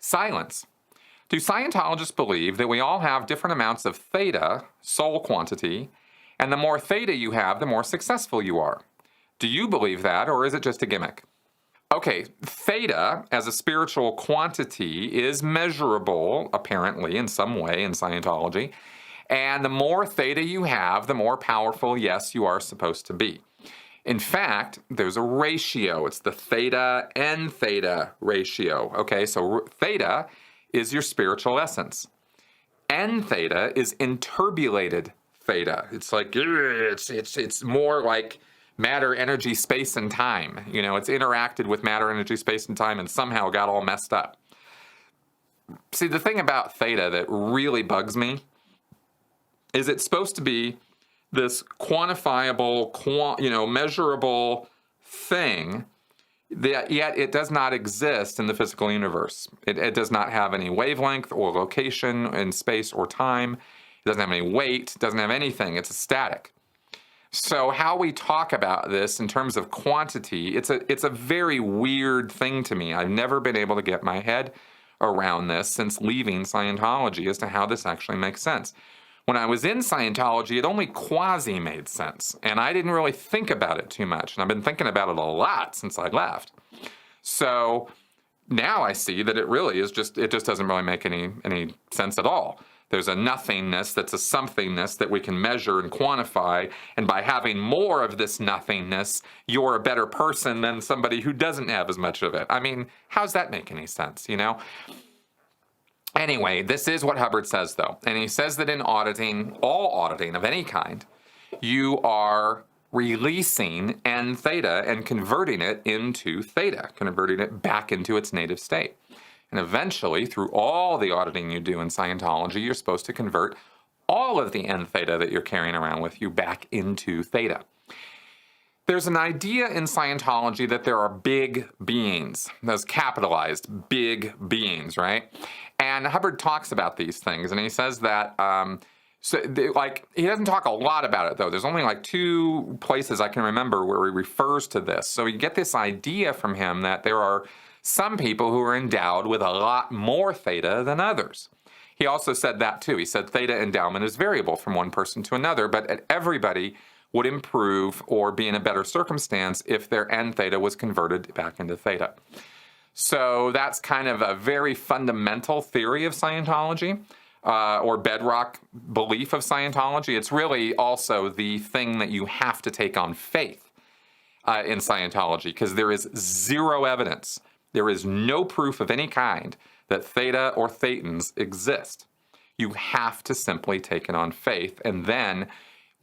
Silence. Do Scientologists believe that we all have different amounts of theta, soul quantity, and the more theta you have, the more successful you are? Do you believe that, or is it just a gimmick? Okay, theta as a spiritual quantity is measurable, apparently, in some way in Scientology. And the more theta you have, the more powerful, yes, you are supposed to be. In fact, there's a ratio. It's the theta Entheta ratio. Okay, so theta is your spiritual essence. Entheta is interbulated theta. It's like, it's more like matter, energy, space, and time. You know, it's interacted with matter, energy, space, and time and somehow got all messed up. See, the thing about theta that really bugs me is it's supposed to be this quantifiable, measurable thing, that yet it does not exist in the physical universe. It does not have any wavelength or location in space or time. It doesn't have any weight. It doesn't have anything. It's static. So how we talk about this in terms of quantity, it's a very weird thing to me. I've never been able to get my head around this since leaving Scientology as to how this actually makes sense. When I was in Scientology, it only quasi made sense, and I didn't really think about it too much, and I've been thinking about it a lot since I left. So now I see that it just doesn't really make any sense at all. There's a nothingness that's a somethingness that we can measure and quantify, and by having more of this nothingness, you're a better person than somebody who doesn't have as much of it. I mean, how's that make any sense, you know? Anyway, this is what Hubbard says, though. And he says that in auditing, all auditing of any kind, you are releasing Entheta and converting it into theta, converting it back into its native state. And eventually, through all the auditing you do in Scientology, you're supposed to convert all of the Entheta that you're carrying around with you back into theta. There's an idea in Scientology that there are big beings, those capitalized big beings, right? And Hubbard talks about these things, and he says that, he doesn't talk a lot about it, though. There's only like 2 places I can remember where he refers to this. So you get this idea from him that there are some people who are endowed with a lot more theta than others. He also said that, too. He said theta endowment is variable from one person to another, but everybody would improve or be in a better circumstance if their Entheta was converted back into theta. So that's kind of a very fundamental theory of Scientology, or bedrock belief of Scientology. It's really also the thing that you have to take on faith in Scientology, because there is zero evidence. There is no proof of any kind that theta or thetans exist. You have to simply take it on faith, and then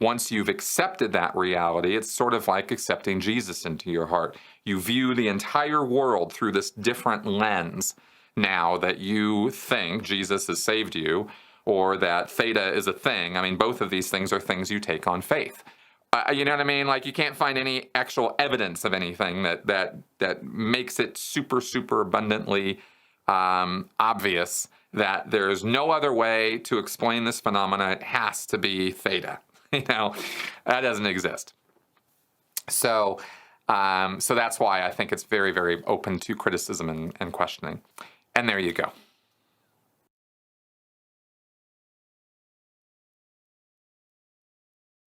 once you've accepted that reality, it's sort of like accepting Jesus into your heart. You view the entire world through this different lens now that you think Jesus has saved you, or that theta is a thing. I mean, both of these things are things you take on faith. You know what I mean? Like, you can't find any actual evidence of anything that makes it super, super abundantly obvious that there's no other way to explain this phenomena. It has to be theta. You know, that doesn't exist. So that's why I think it's very, very open to criticism and questioning. And there you go.